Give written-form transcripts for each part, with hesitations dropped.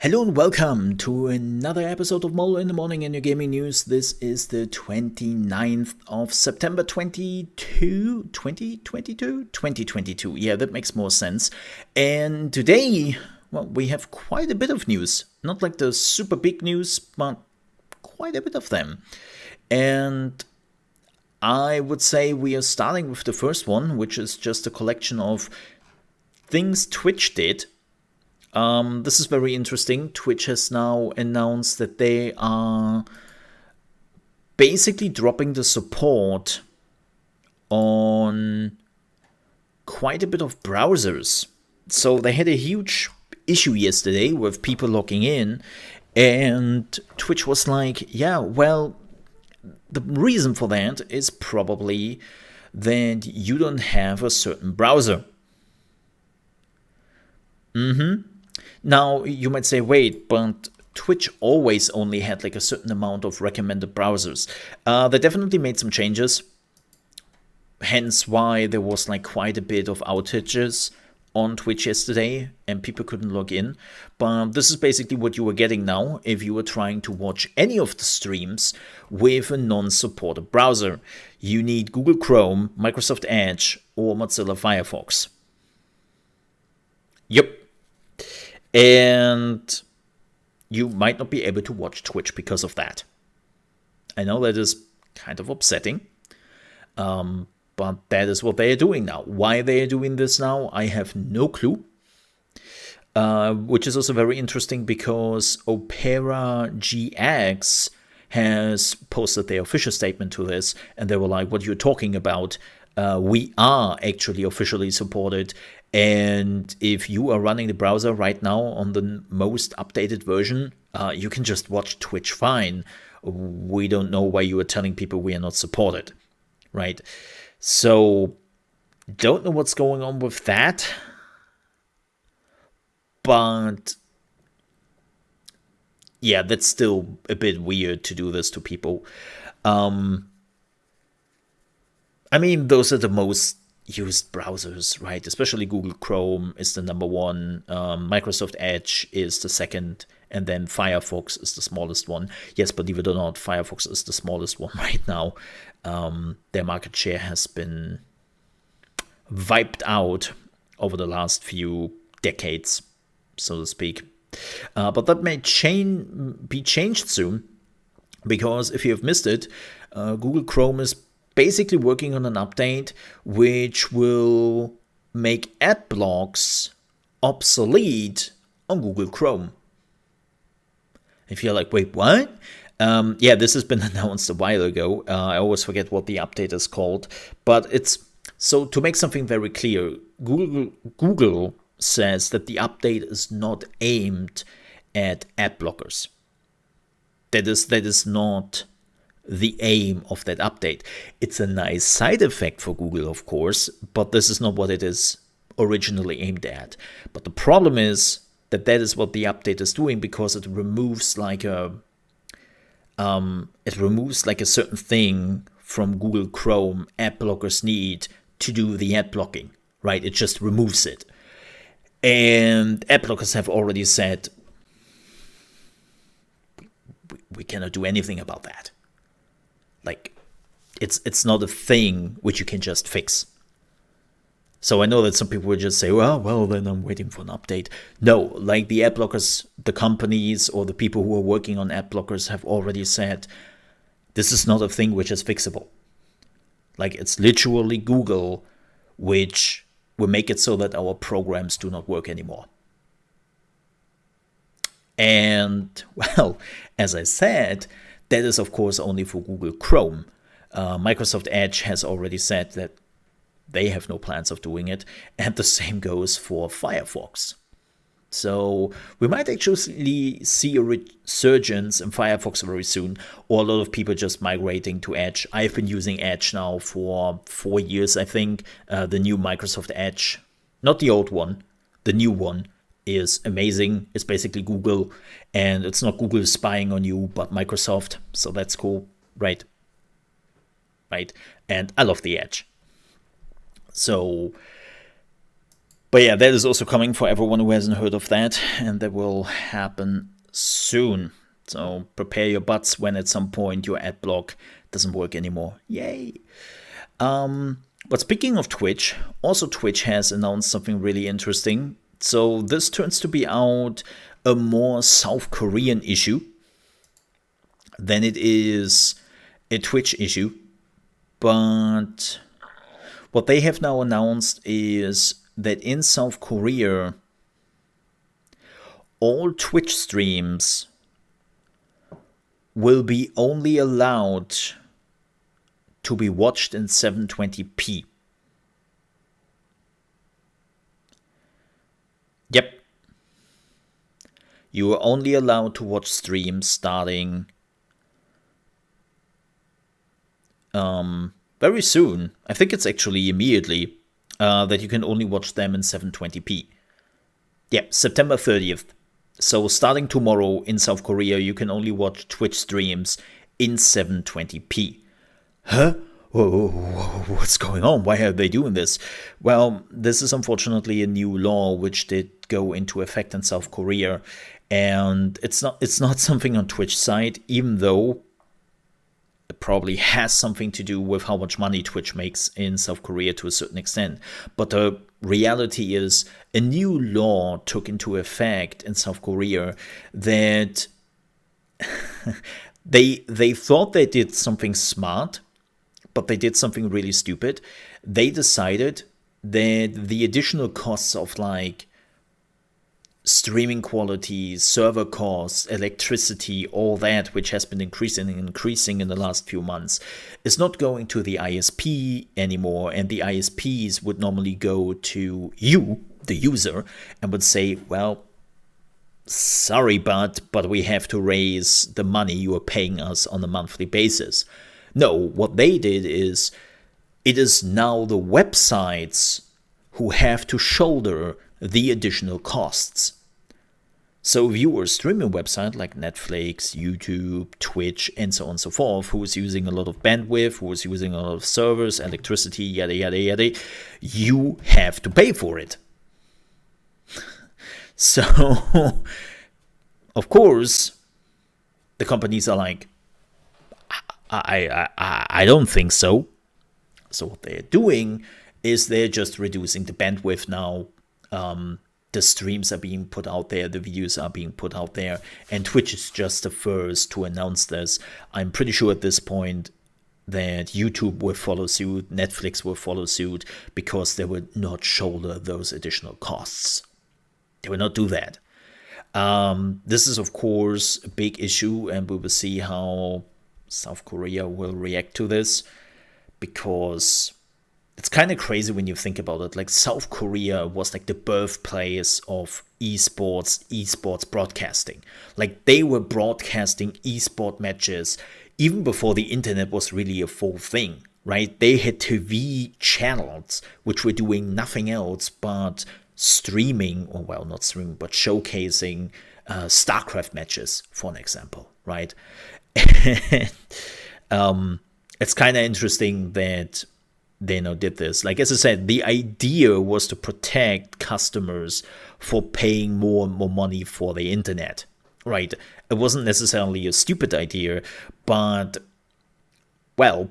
Hello and welcome to another episode of Mole in the Morning in your gaming news. This is the 29th of September 2022. Yeah, that makes more sense. And today, well, we have quite a bit of news. Not like the super big news, but quite a bit of them. And I would say we are starting with the first one, which is just a collection of things Twitch did. This is very interesting. Twitch has now announced that they are basically dropping the support on quite a bit of browsers. So they had a huge issue yesterday with people logging in, and Twitch was like, yeah, well, the reason for that is probably that you don't have a certain browser. Now, you might say, wait, but Twitch always only had like a certain amount of recommended browsers. They definitely made some changes, hence why there was like quite a bit of outages on Twitch yesterday and people couldn't log in. But this is basically what you were getting now if you were trying to watch any of the streams with a non-supported browser. You need Google Chrome, Microsoft Edge, or Mozilla Firefox. Yep. And you might not be able to watch Twitch because of that. I know that is kind of upsetting, but that is what they are doing now. Why they are doing this now, I have no clue. Which is also very interesting because Opera GX has posted their official statement to this, and they were like, what you're talking about, we are actually officially supported. And if you are running the browser right now on the most updated version, you can just watch Twitch fine. We don't know why you are telling people we are not supported, right? So, don't know what's going on with that. But, yeah, that's still a bit weird to do this to people. I mean, those are the most used browsers, right? Especially Google Chrome is the number one, Microsoft Edge is the second, and then Firefox is the smallest one. Yes, believe it or not, Firefox is the smallest one right now. Their market share has been wiped out over the last few decades, so to speak. But that may be changed soon, because if you have missed it, Google Chrome is basically working on an update which will make ad blocks obsolete on Google Chrome. If you're like, wait, what? Yeah, this has been announced a while ago. I always forget what the update is called. But it's so to make something very clear, Google says that the update is not aimed at ad blockers. That is not the aim of that update. It's a nice side effect for Google, of course, but this is not what it is originally aimed at. But the problem is that is what the update is doing, because it removes like a certain thing from Google Chrome ad blockers need to do the ad blocking, right? It just removes it. And ad blockers have already said we cannot do anything about that. Like, it's not a thing which you can just fix. So I know that some people would just say, well, then I'm waiting for an update. No, like the ad blockers, the companies or the people who are working on ad blockers have already said, this is not a thing which is fixable. Like, it's literally Google which will make it so that our programs do not work anymore. And, well, as I said, that is, of course, only for Google Chrome. Microsoft Edge has already said that they have no plans of doing it, and the same goes for Firefox. So we might actually see a resurgence in Firefox very soon, or a lot of people just migrating to Edge. I've been using Edge now for 4 years, I think. The new Microsoft Edge, not the old one, the new one, is amazing. It's basically Google, and it's not Google spying on you, but Microsoft. So that's cool, right? And I love the Edge. So But yeah, that is also coming for everyone who hasn't heard of that, and that will happen soon. So prepare your butts when at some point your ad block doesn't work anymore. Yay! But speaking of Twitch, also Twitch has announced something really interesting. So this turns to be out a more South Korean issue than it is a Twitch issue. But what they have now announced is that in South Korea, all Twitch streams will be only allowed to be watched in 720p. Yep. You are only allowed to watch streams starting very soon. I think it's actually immediately that you can only watch them in 720p. Yep, September 30th. So starting tomorrow in South Korea, you can only watch Twitch streams in 720p. Huh? Whoa, what's going on? Why are they doing this? Well, this is unfortunately a new law which did go into effect in South Korea, and it's not something on Twitch side, even though it probably has something to do with how much money Twitch makes in South Korea to a certain extent. But the reality is a new law took into effect in South Korea that they thought they did something smart, but they did something really stupid. They decided that the additional costs of like streaming quality, server costs, electricity, all that, which has been increasing in the last few months, is not going to the ISP anymore. And the ISPs would normally go to you, the user, and would say, well, sorry, but we have to raise the money you are paying us on a monthly basis. No, what they did is, it is now the websites who have to shoulder the additional costs. So if you were a streaming website like Netflix, YouTube, Twitch, and so on and so forth, who is using a lot of bandwidth, who is using a lot of servers, electricity, yada, yada, yada, you have to pay for it. So, of course, the companies are like, I don't think so. So what they're doing is they're just reducing the bandwidth now. The streams are being put out there, the videos are being put out there, and Twitch is just the first to announce this. I'm pretty sure at this point that YouTube will follow suit, Netflix will follow suit, because they will not shoulder those additional costs. They will not do that. This is, of course, a big issue, and we will see how South Korea will react to this, because it's kind of crazy when you think about it. Like, South Korea was like the birthplace of esports broadcasting. Like, they were broadcasting esport matches even before the internet was really a full thing, right? They had TV channels which were doing nothing else but streaming, or well, not streaming, but showcasing StarCraft matches, for an example, right? It's kind of interesting that they now did this. Like, as I said, the idea was to protect customers for paying more and more money for the internet, right? It wasn't necessarily a stupid idea, but, well,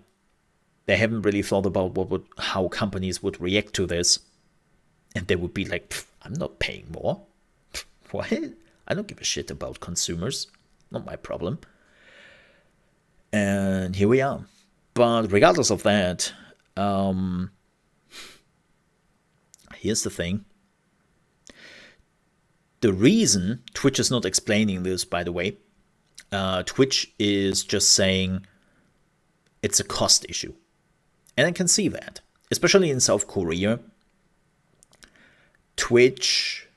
they haven't really thought about how companies would react to this. And they would be like, I'm not paying more. What? I don't give a shit about consumers. Not my problem. And here we are. But regardless of that, here's the thing. The reason Twitch is not explaining this, by the way, Twitch is just saying it's a cost issue. And I can see that, especially in South Korea. Twitch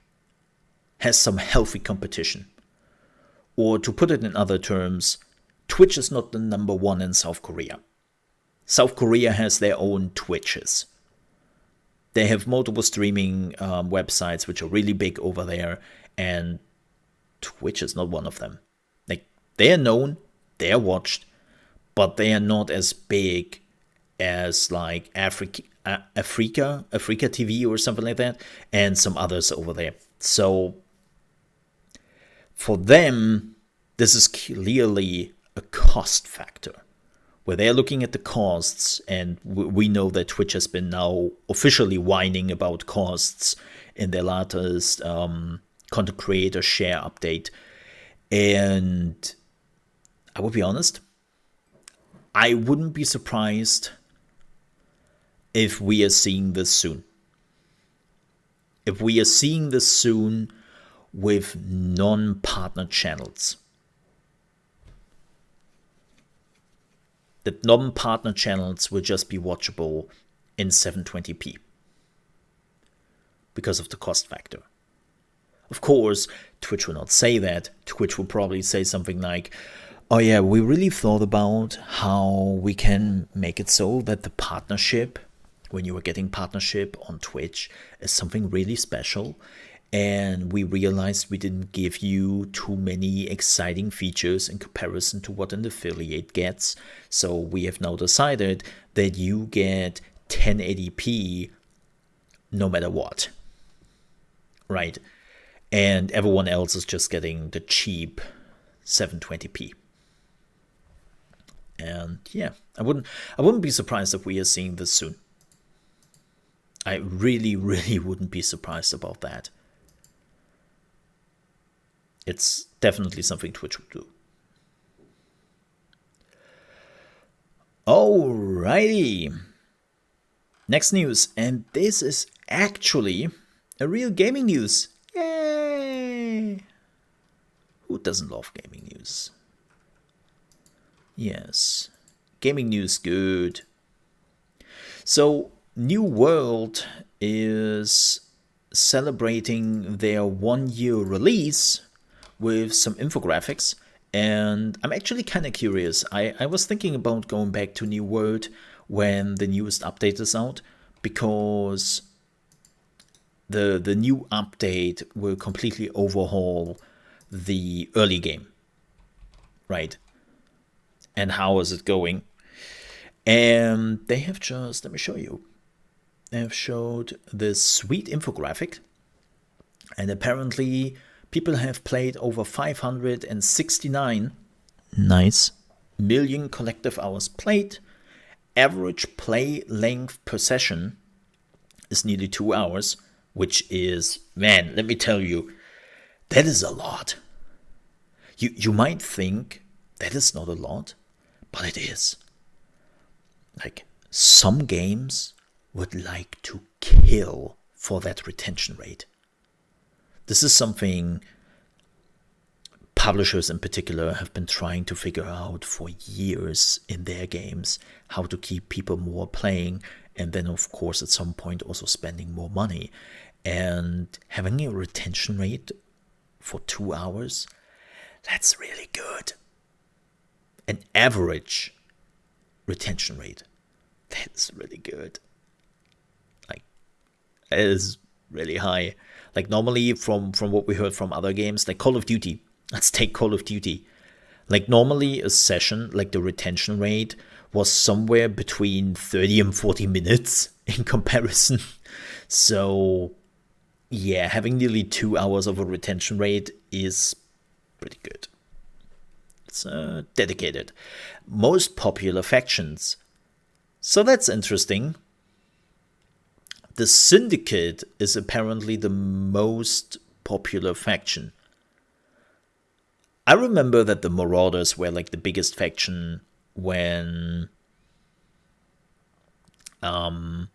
has some healthy competition. Or to put it in other terms, Twitch is not the number one in South Korea. South Korea has their own Twitches. They have multiple streaming websites which are really big over there, and Twitch is not one of them. Like, they are known, they are watched, but they are not as big as like Africa TV or something like that, and some others over there. So for them, this is clearly a cost factor, where they're looking at the costs, and we know that Twitch has been now officially whining about costs in their latest content creator share update. And I will be honest, I wouldn't be surprised if we are seeing this soon. If we are seeing this soon with non-partner channels. That non-partner channels will just be watchable in 720p because of the cost factor. Of course, Twitch will not say that. Twitch will probably say something like, oh yeah, we really thought about how we can make it so that the partnership, when you are getting partnership on Twitch, is something really special. And we realized we didn't give you too many exciting features in comparison to what an affiliate gets. So we have now decided that you get 1080p no matter what. Right? And everyone else is just getting the cheap 720p. And yeah, I wouldn't be surprised if we are seeing this soon. I really, really wouldn't be surprised about that. It's definitely something Twitch would do. Alrighty. Next news, and this is actually a real gaming news. Yay! Who doesn't love gaming news? Yes, gaming news, good. So, New World is celebrating their 1-year release with some infographics, and I'm actually kind of curious. I was thinking about going back to New World when the newest update is out, because the new update will completely overhaul the early game, right? And how is it going? And they have just, let me show you. They have showed this sweet infographic, and apparently people have played over 569 million collective hours played. Average play length per session is nearly 2 hours, which is, man, let me tell you, that is a lot. You might think that is not a lot, but it is. Like, some games would like to kill for that retention rate. This is something publishers in particular have been trying to figure out for years in their games, how to keep people more playing, and then of course at some point also spending more money. And having a retention rate for 2 hours, that's really good. An average retention rate, that's really good. Like, it is really high. Like, normally from what we heard from other games, like Call of Duty, let's take Call of Duty. Like, normally a session, like the retention rate was somewhere between 30 and 40 minutes in comparison. So yeah, having nearly 2 hours of a retention rate is pretty good. It's dedicated. Most popular factions. So that's interesting. The Syndicate is apparently the most popular faction. I remember that the Marauders were like the biggest faction when in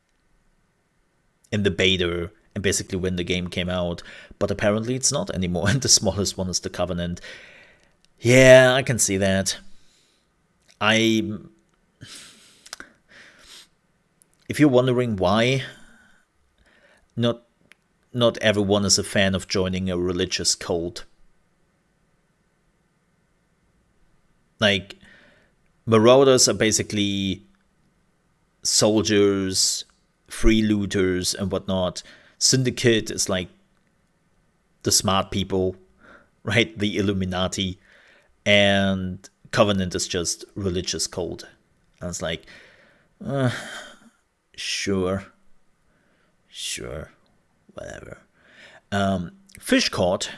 the beta and basically when the game came out, but apparently it's not anymore, and the smallest one is the Covenant. Yeah, I can see that. If you're wondering why, not everyone is a fan of joining a religious cult. Like, Marauders are basically soldiers, freelooters, and whatnot. Syndicate is like the smart people, right? The Illuminati. And Covenant is just religious cult. And it's like, Sure. Sure. Whatever. Fish caught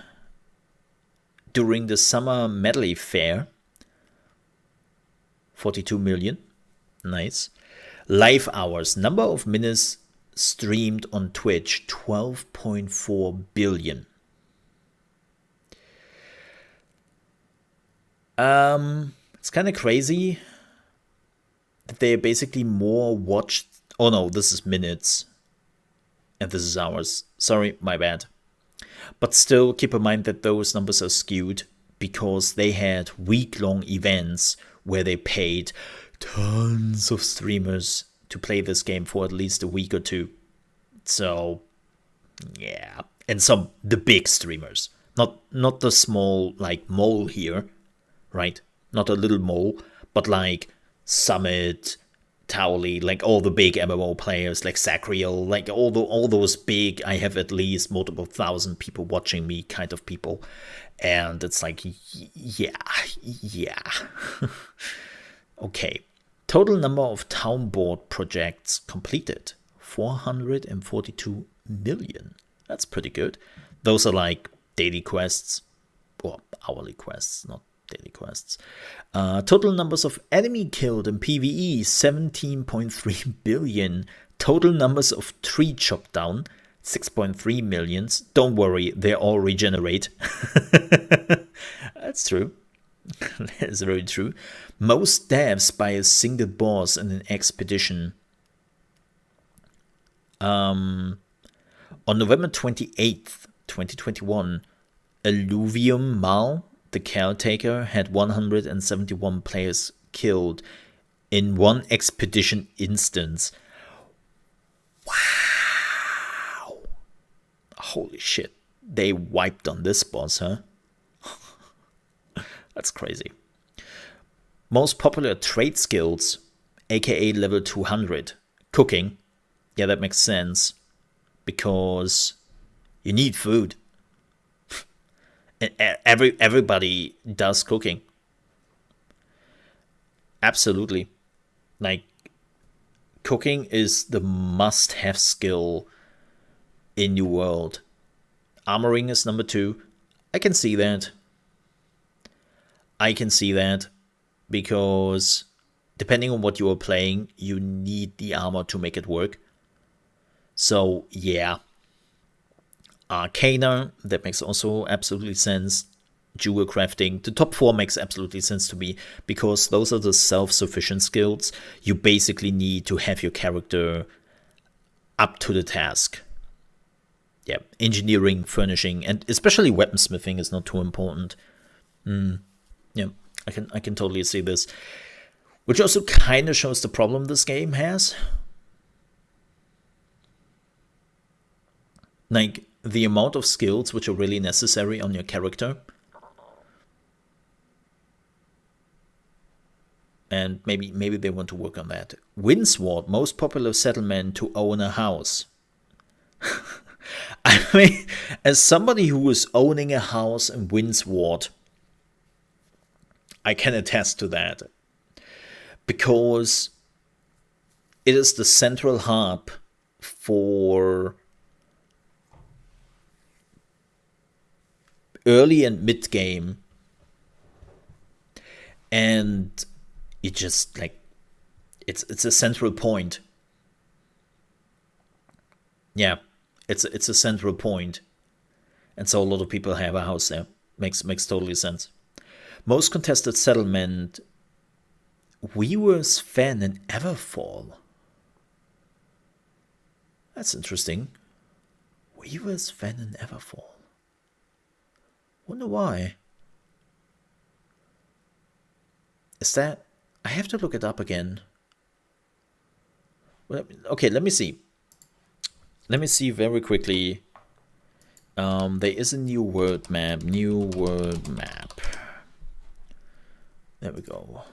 during the summer medley fair, 42 million. Nice. Live hours, number of minutes streamed on Twitch, 12.4 billion. It's kind of crazy that they are basically more watched. Oh no, this is minutes. And this is hours. Sorry, my bad. But still, keep in mind that those numbers are skewed because they had week-long events where they paid tons of streamers to play this game for at least a week or two. So, yeah. And the big streamers. Not the small, like, mole here, right? Not a little mole, but like Summit, Towley, like all the big MMO players, like Sacriel, like all those big, I have at least multiple thousand people watching me kind of people. And it's like, yeah. Okay. Total number of town board projects completed, 442 million. That's pretty good. Those are like daily quests, or hourly quests, not daily quests. Total numbers of enemy killed in PvE, 17.3 billion. Total numbers of tree chopped down, 6.3 millions. Don't worry, they all regenerate. That's true. That is very true. Most deaths by a single boss in an expedition. On November 28th, 2021, Alluvium Mal, the caretaker, had 171 players killed in one expedition instance. Wow. Holy shit. They wiped on this boss, huh? That's crazy. Most popular trade skills, aka level 200. Cooking. Yeah, that makes sense. Because you need food. And everybody does cooking. Absolutely. Like, cooking is the must-have skill in New World. Armoring is number 2. I can see that. Because depending on what you are playing, you need the armor to make it work. So, yeah. Arcana, that makes also absolutely sense. Jewel crafting, the top 4 makes absolutely sense to me because those are the self-sufficient skills. You basically need to have your character up to the task. Yeah, engineering, furnishing, and especially weaponsmithing is not too important. Yeah, I can totally see this. Which also kind of shows the problem this game has. Like, the amount of skills which are really necessary on your character. And maybe they want to work on that. Windsward, most popular settlement to own a house. I mean, as somebody who is owning a house in Windsward, I can attest to that. Because it is the central hub for early and mid game, and it just like it's a central point. Yeah, it's a central point, and so a lot of people have a house there. Makes totally sense. Most contested settlement, Weaver's Fen in Everfall. That's interesting. Weaver's Fen in Everfall. Wonder why. Is that... I have to look it up again. Well, okay, let me see. Let me see very quickly. There is a new world map. New world map. There we go.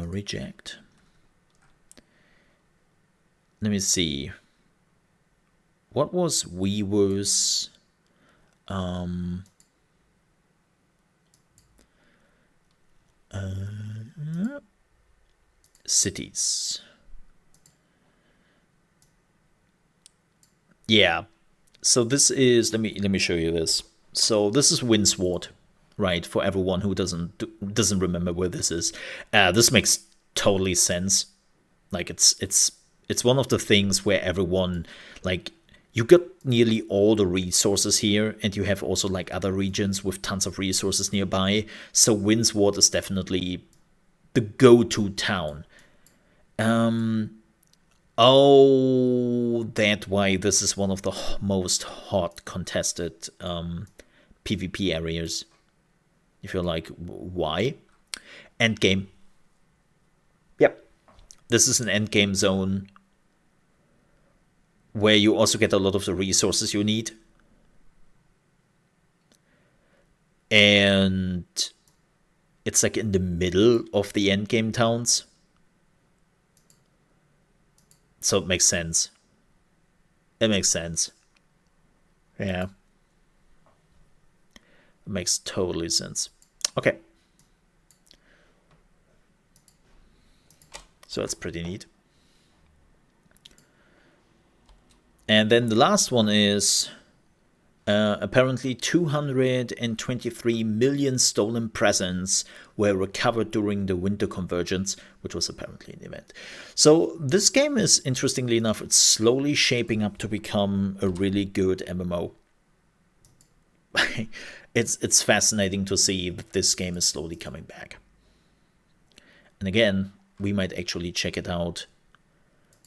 Reject. Let me see. What was Weaver's cities. Yeah. So this is, let me show you this. So this is Windsward, right? For everyone who doesn't remember where this is. This makes totally sense. Like it's one of the things where everyone, like, you got nearly all the resources here, and you have also like other regions with tons of resources nearby. So Windsward is definitely the go-to town. Oh, that's why this is one of the most hot contested PvP areas. If you're like, why? Endgame. Yep. This is an endgame zone where you also get a lot of the resources you need. And it's like in the middle of the endgame towns. So it makes sense. It makes sense. Yeah. It makes totally sense. Okay. So that's pretty neat. And then the last one is apparently 223 million stolen presents were recovered during the Winter Convergence, which was apparently an event. So this game is, interestingly enough, it's slowly shaping up to become a really good MMO. It's fascinating to see that this game is slowly coming back. And again, we might actually check it out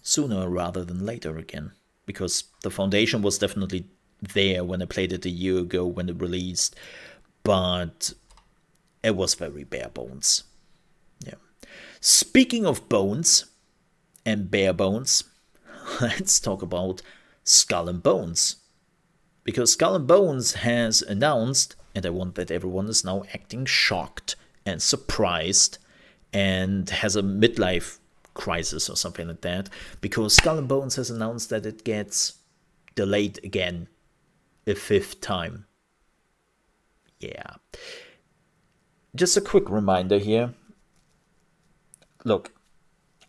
sooner rather than later again, because the foundation was definitely there when I played it a year ago when it released, but it was very bare bones. Yeah. Speaking of bones and bare bones, let's talk about Skull and Bones. Because Skull and Bones has announced, and I want that everyone is now acting shocked and surprised and has a midlife crisis or something like that, because Skull and Bones has announced that it gets delayed again a fifth time. Yeah. Just a quick reminder here. Look,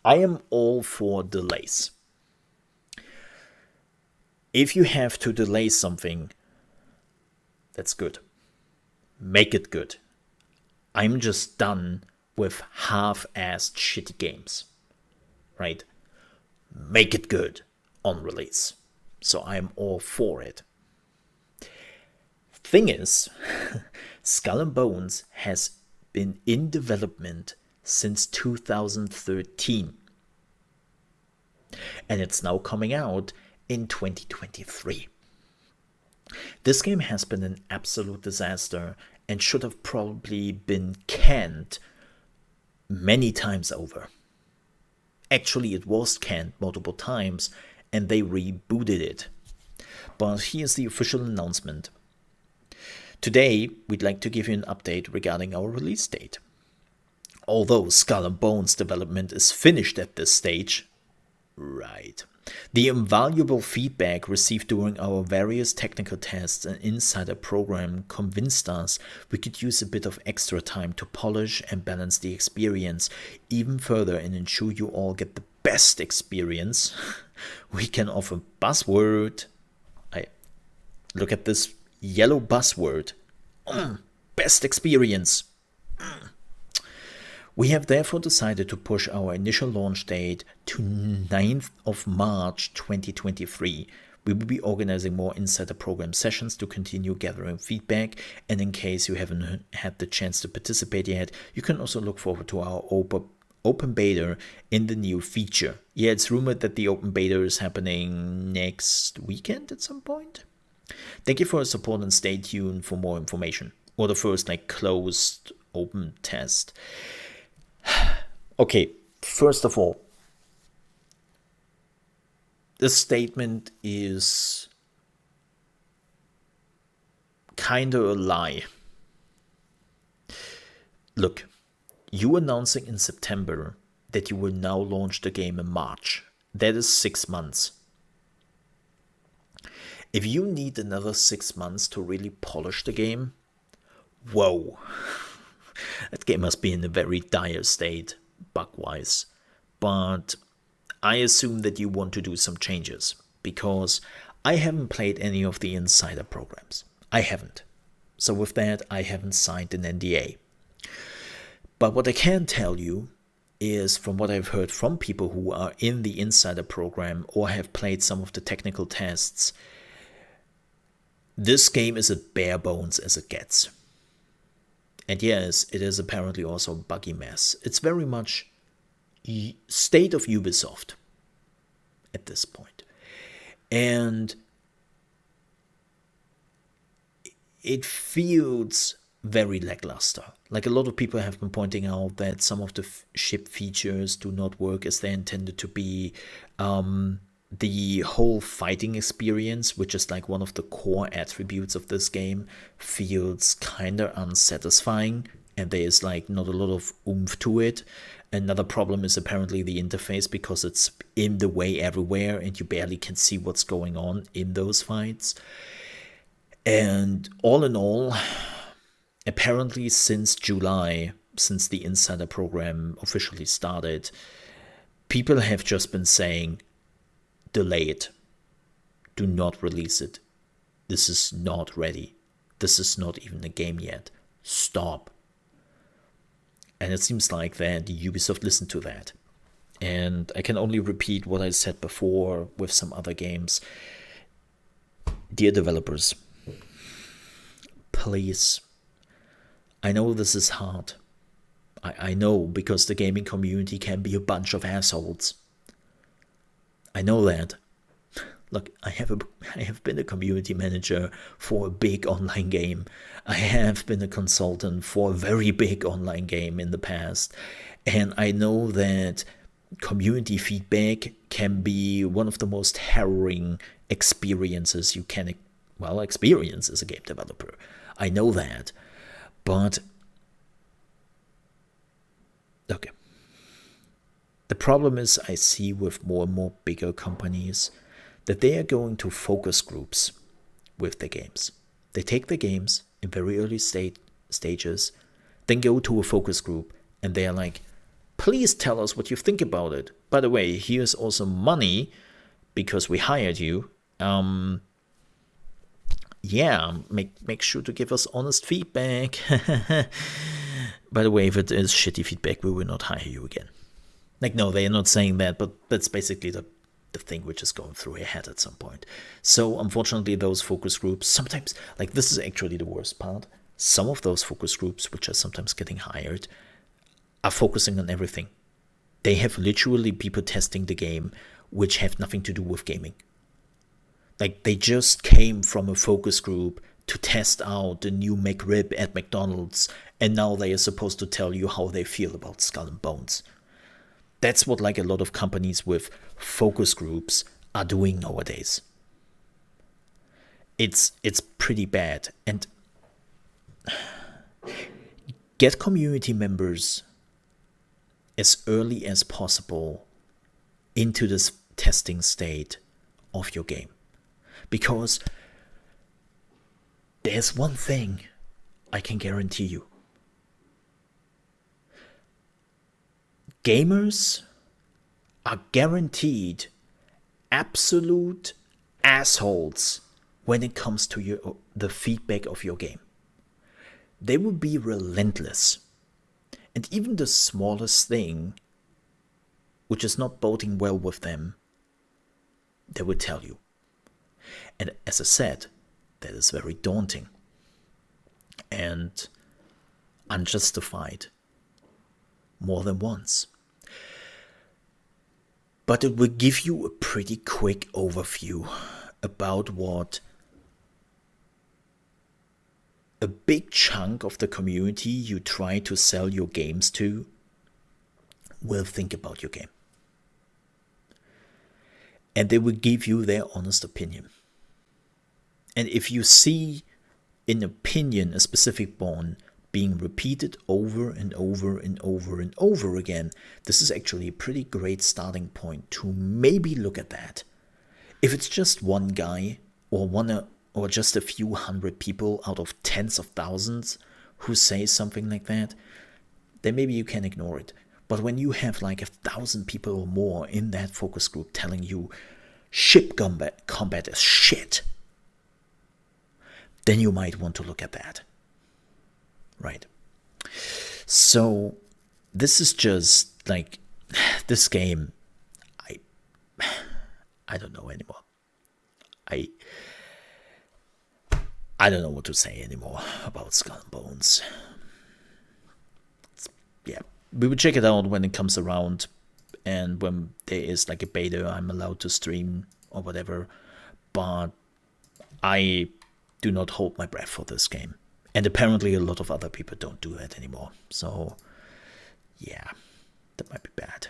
I am all for delays. If you have to delay something, that's good. Make it good. I'm just done with half-assed shitty games. Right? Make it good on release. So I'm all for it. Thing is, Skull and Bones has been in development since 2013. And it's now coming out in 2023. This game has been an absolute disaster and should have probably been canned many times over. Actually, it was canned multiple times and they rebooted it. But here's the official announcement. Today, we'd like to give you an update regarding our release date. Although Skull and Bones development is finished at this stage, right, the invaluable feedback received during our various technical tests and insider program convinced us we could use a bit of extra time to polish and balance the experience even further and ensure you all get the best experience we can offer. Buzzword. Look at this yellow buzzword. Best experience. We have therefore decided to push our initial launch date to 9th of March 2023. We will be organizing more insider program sessions to continue gathering feedback, and in case you haven't had the chance to participate yet, you can also look forward to our open beta in the new feature. Yeah, it's rumored that the open beta is happening next weekend at some point. Thank you for your support and stay tuned for more information. Or the first closed open test. Okay, first of all, this statement is kind of a lie. Look, you announcing in September that you will now launch the game in March. That is 6 months. If you need another 6 months to really polish the game, whoa, that game must be in a very dire state, bug-wise. but I assume that you want to do some changes, because I haven't played any of the insider programs. I haven't. So with that, I haven't signed an NDA. But what I can tell you is, from what I've heard from people who are in the insider program or have played some of the technical tests, this game is as bare bones as it gets. And yes, it is apparently also a buggy mess. It's very much state of Ubisoft at this point. And it feels very lackluster. Like, a lot of people have been pointing out that some of the ship features do not work as they're intended to be. The whole fighting experience, which is like one of the core attributes of this game, feels kind of unsatisfying, and there's like not a lot of oomph to it. Another problem is apparently the interface, because it's in the way everywhere and you barely can see what's going on in those fights. And all in all, apparently since July, since the insider program officially started, people have just been saying, delay it. Do not release it. This is not ready. This is not even a game yet. Stop. And it seems like that Ubisoft listened to that. And I can only repeat what I said before with some other games. Dear developers, please. I know this is hard. I know, because the gaming community can be a bunch of assholes. I know that. Look, I have been a community manager for a big online game. I have been a consultant for a very big online game in the past. And I know that community feedback can be one of the most harrowing experiences you can, experience as a game developer. I know that. But, okay. The problem is, I see with more and more bigger companies that they are going to focus groups with their games. They take the games in very early stages, then go to a focus group, and they are like, please tell us what you think about it. By the way, here's also money because we hired you. Make sure to give us honest feedback. By the way, if it is shitty feedback, we will not hire you again. Like, no, they are not saying that, but that's basically the thing which is going through your head at some point. So, unfortunately, those focus groups, sometimes, like, this is actually the worst part. Some of those focus groups, which are sometimes getting hired, are focusing on everything. They have literally people testing the game which have nothing to do with gaming. Like, they just came from a focus group to test out the new McRib at McDonald's, and now they are supposed to tell you how they feel about Skull and Bones. That's what, like, a lot of companies with focus groups are doing nowadays. It's pretty bad. And get community members as early as possible into this testing state of your game. Because there's one thing I can guarantee you. Gamers are guaranteed absolute assholes when it comes to the feedback of your game. They will be relentless. And even the smallest thing, which is not boding well with them, they will tell you. And as I said, that is very daunting and unjustified more than once. But it will give you a pretty quick overview about what a big chunk of the community you try to sell your games to will think about your game. And they will give you their honest opinion. And if you see an opinion, a specific one, being repeated over and over and over and over again, this is actually a pretty great starting point to maybe look at that. If it's just one guy or just a few hundred people out of tens of thousands who say something like that, then maybe you can ignore it. But when you have like 1,000 people or more in that focus group telling you ship combat is shit, then you might want to look at that. Right. So this is just like, this game, I don't know anymore. I don't know what to say anymore about Skull and Bones. Yeah, we will check it out when it comes around, and when there is like a beta I'm allowed to stream or whatever, but I do not hold my breath for this game. And apparently a lot of other people don't do that anymore. So yeah, that might be bad.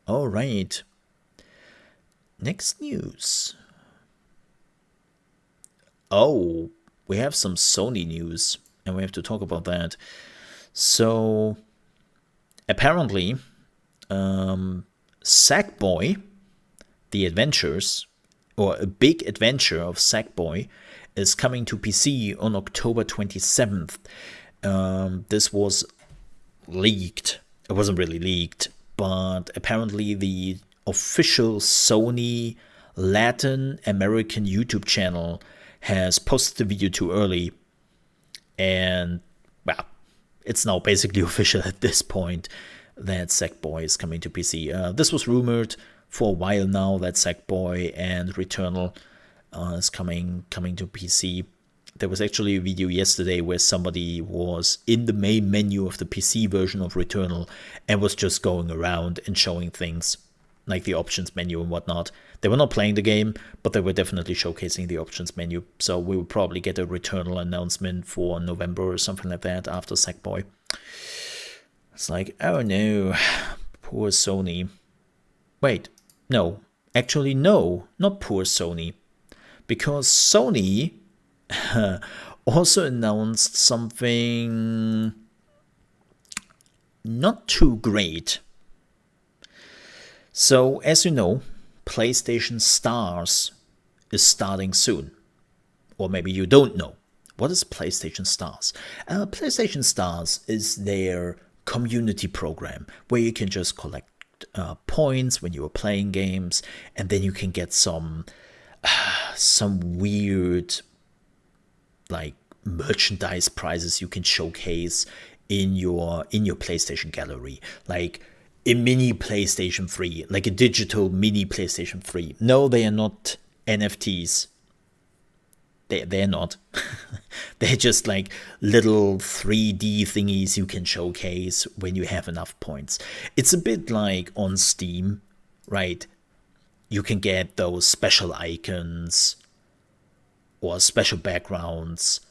All right. Next news. Oh, we have some Sony news, and we have to talk about that. So apparently, Sackboy, The Adventures, or a big adventure of Sackboy, is coming to PC on October 27th. This was leaked. It wasn't really leaked, but apparently the official Sony Latin American YouTube channel has posted the video too early, and well, it's now basically official at this point that Sackboy is coming to PC. This was rumored for a while now, that Sackboy and Returnal is coming to PC. There was actually a video yesterday where somebody was in the main menu of the PC version of Returnal and was just going around and showing things like the options menu and whatnot. They were not playing the game, but they were definitely showcasing the options menu. So we will probably get a Returnal announcement for November or something like that after Sackboy. It's like, oh no, poor Sony. Wait, no, actually no, not poor Sony. Because Sony also announced something not too great. So, as you know, PlayStation Stars is starting soon. Or maybe you don't know. What is PlayStation Stars? PlayStation Stars is their community program where you can just collect points when you are playing games, and then you can get some weird like merchandise prizes you can showcase in your PlayStation gallery, like a mini PlayStation 3, like a digital mini PlayStation 3. No, they are not NFTs. They're not. They're just like little 3D thingies you can showcase when you have enough points. It's a bit like on Steam, right? You can get those special icons or special backgrounds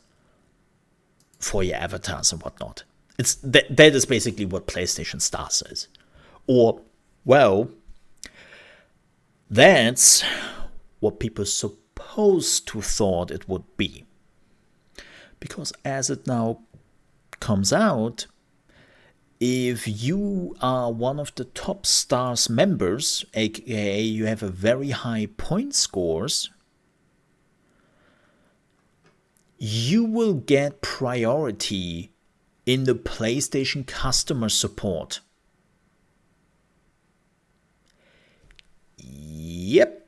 for your avatars and whatnot. It's that is basically what PlayStation Stars is. Or, well, that's what people supposed to thought it would be. Because as it now comes out, if you are one of the top Stars members, aka you have a very high point scores, you will get priority in the PlayStation customer support. Yep.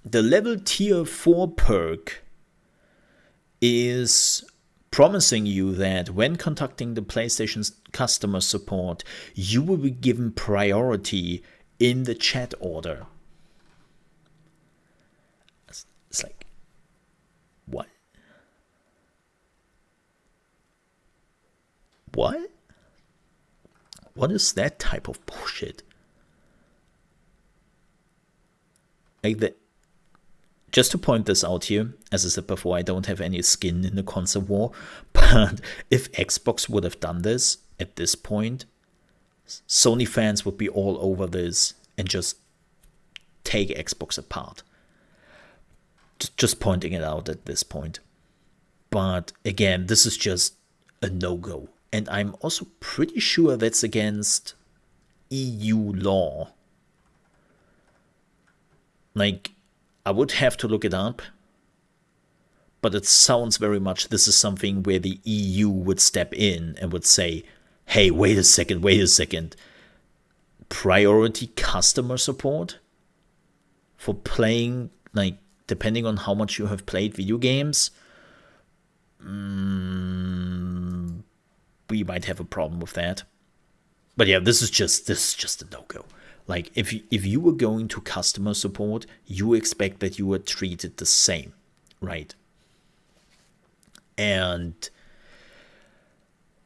The level tier 4 perk is promising you that when contacting the PlayStation's customer support, you will be given priority in the chat order. It's like, what? What? What is that type of bullshit? Like that. Just to point this out here, as I said before, I don't have any skin in the console war, but if Xbox would have done this at this point, Sony fans would be all over this and just take Xbox apart. Just pointing it out at this point. But again, this is just a no-go. And I'm also pretty sure that's against EU law. Like, I would have to look it up, but it sounds very much this is something where the EU would step in and would say, hey, wait a second. Priority customer support for playing, like, depending on how much you have played video games, we might have a problem with that. But yeah, this is just a no-go. Like, if you were going to customer support, you expect that you were treated the same, right? And,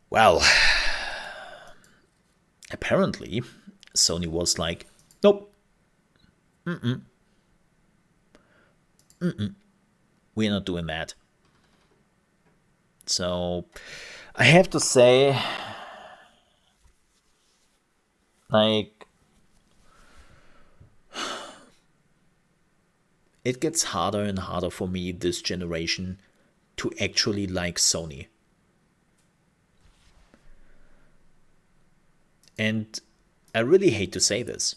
well, apparently, Sony was like, nope. We're not doing that. So, I have to say, like, it gets harder and harder for me this generation to actually like Sony. And I really hate to say this.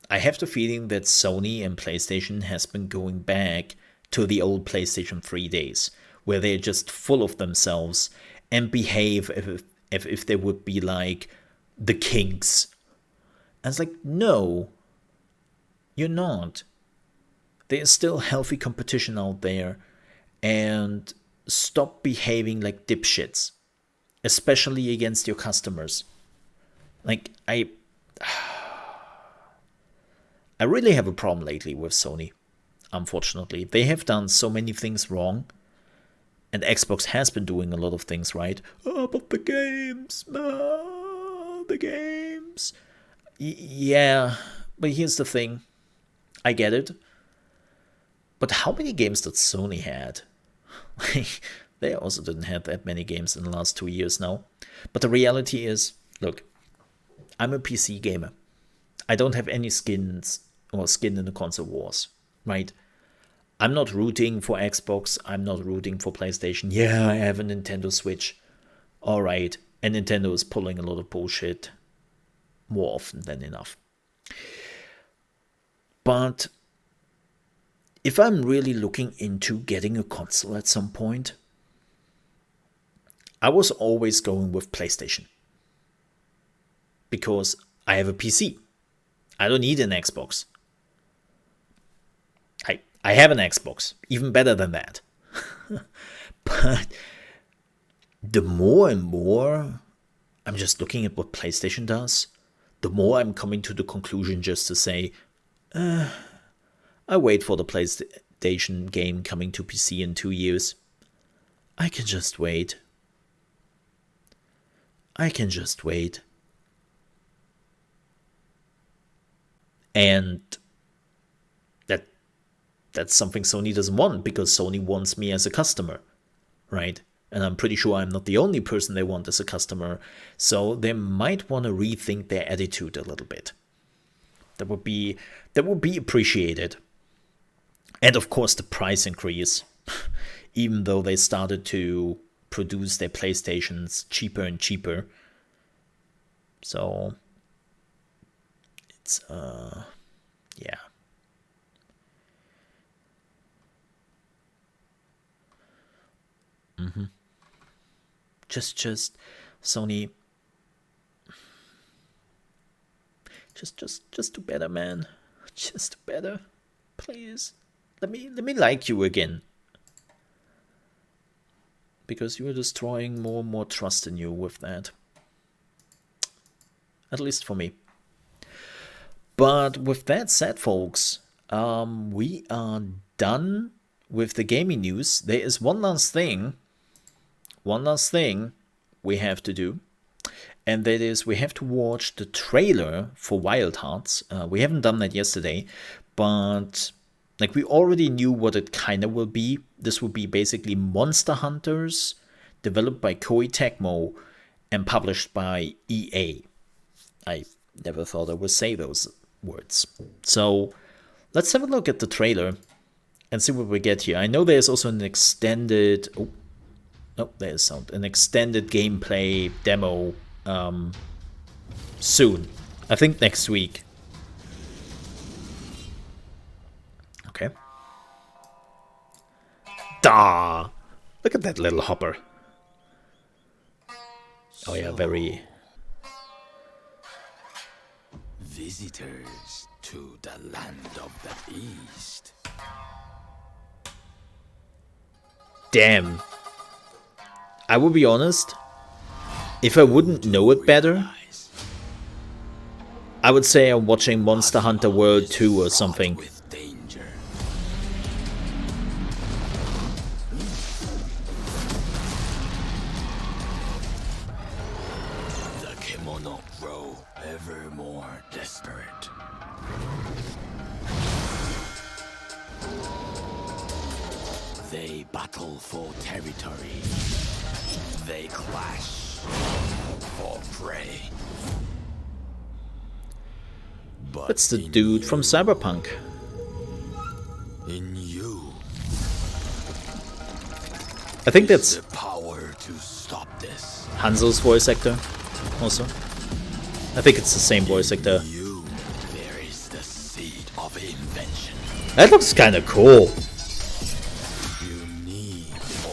I have the feeling that Sony and PlayStation has been going back to the old PlayStation 3 days, where they're just full of themselves and behave if they would be like the kings. And it's like, no, you're not. There's still healthy competition out there, and stop behaving like dipshits, especially against your customers. Like, I really have a problem lately with Sony, unfortunately. They have done so many things wrong, and Xbox has been doing a lot of things right. Oh, but the games, the games. Yeah, but here's the thing. I get it. But how many games did Sony had? They also didn't have that many games in the last 2 years now. But the reality is, look, I'm a PC gamer. I don't have any skin in the console wars, right? I'm not rooting for Xbox. I'm not rooting for PlayStation. Yeah, I have a Nintendo Switch. All right. And Nintendo is pulling a lot of bullshit more often than enough. But if I'm really looking into getting a console at some point, I was always going with PlayStation. Because I have a PC. I don't need an Xbox. I have an Xbox. Even better than that. But the more and more I'm just looking at what PlayStation does, the more I'm coming to the conclusion just to say, I wait for the PlayStation game coming to PC in 2 years. I can just wait. And that's something Sony doesn't want, because Sony wants me as a customer, right? And I'm pretty sure I'm not the only person they want as a customer. So they might want to rethink their attitude a little bit. That would be appreciated. And of course the price increase, even though they started to produce their PlayStations cheaper and cheaper. So it's yeah. Just Sony, just do better, man. Just do better, please. Let me like you again, because you are destroying more and more trust in you with that. At least for me. But with that said, folks, we are done with the gaming news. There is one last thing we have to do, and that is we have to watch the trailer for Wild Hearts. We haven't done that yesterday, but like, we already knew what it kind of will be. This will be basically Monster Hunters, developed by Koei Tecmo and published by EA. I never thought I would say those words. So let's have a look at the trailer and see what we get here. I know there's also an extended... Oh, there's sound. An extended gameplay demo soon. I think next week. Okay. Da! Look at that little hopper. Oh yeah, very... Visitors to the land of the East. Damn. I will be honest, if I wouldn't know it better, I would say I'm watching Monster Hunter World 2 or something. The kimono grow ever more desperate. They battle for territory. They clash for prey. But that's the dude from Cyberpunk. In you, I think that's the power to stop this. Hanzo's voice actor, also. I think it's the same voice actor. You, there is the seed of invention. That looks kind of cool. You need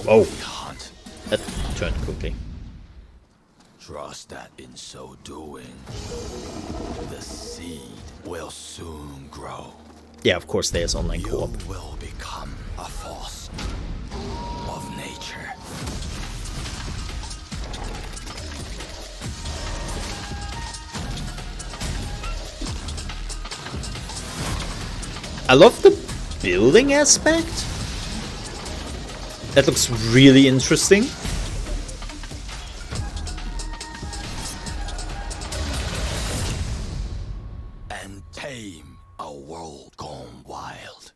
Oh, only hunt. that turned quickly. Trust that in so doing, the seed will soon grow. Yeah, of course there's online co-op. You will become a force of nature. I love the building aspect. That looks really interesting. And tame a world gone wild.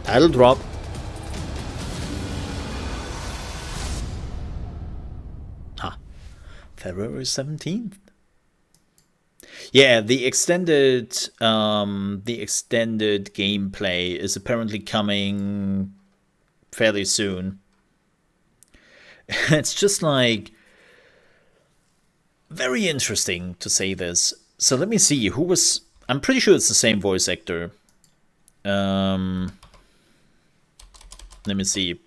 That'll drop. Ah, February 17th. Yeah, the extended gameplay is apparently coming fairly soon. It's just like very interesting to say this. So let me see who was. I'm pretty sure it's the same voice actor. Let me see.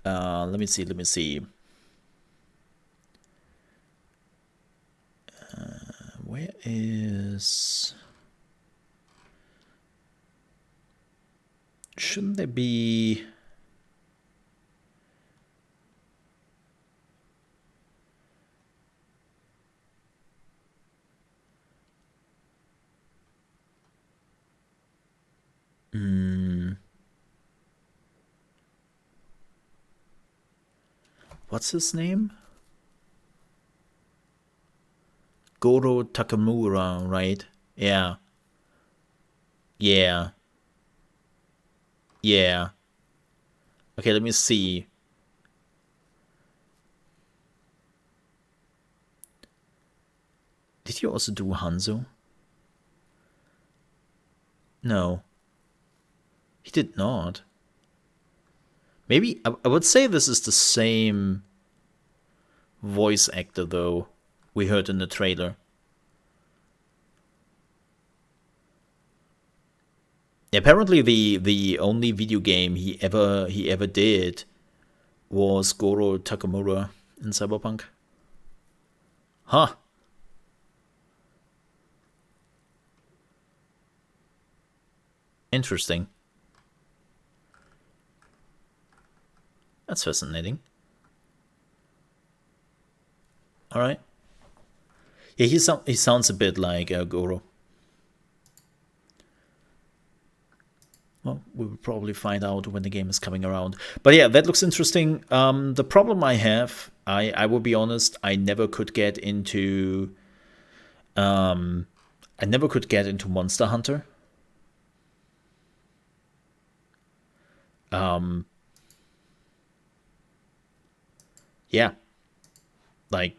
Let me see. Where is... Shouldn't there be... What's his name? Goro Takamura, right? Yeah. Yeah. Yeah. Okay, let me see. Did you also do Hanzo? No. He did not. Maybe, I would say this is the same voice actor, though, we heard in the trailer. Apparently, the only video game he ever did was Goro Takamura in Cyberpunk. Huh. Interesting. That's fascinating. All right. Yeah, he sounds a bit like Goro. Well, we will probably find out when the game is coming around. But yeah, that looks interesting. The problem I have, I will be honest, I never could get into Monster Hunter. Yeah. Like,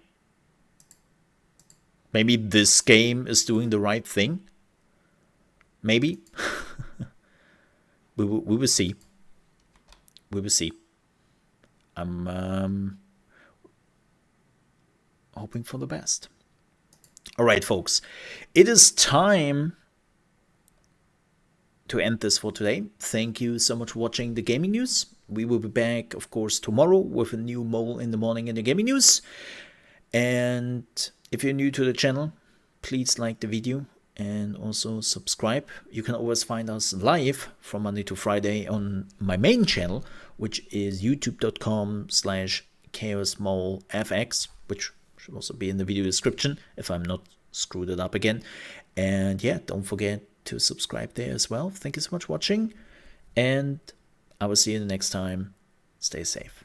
maybe this game is doing the right thing. Maybe. we will see. We will see. I'm hoping for the best. All right, folks. It is time to end this for today. Thank you so much for watching the gaming news. We will be back, of course, tomorrow with a new Mole in the Morning in the gaming news. And if you're new to the channel, please like the video and also subscribe. You can always find us live from Monday to Friday on my main channel, which is youtube.com/ChaosMoleFX, which should also be in the video description if I'm not screwed it up again. And yeah, don't forget to subscribe there as well. Thank you so much for watching, and I will see you the next time. Stay safe.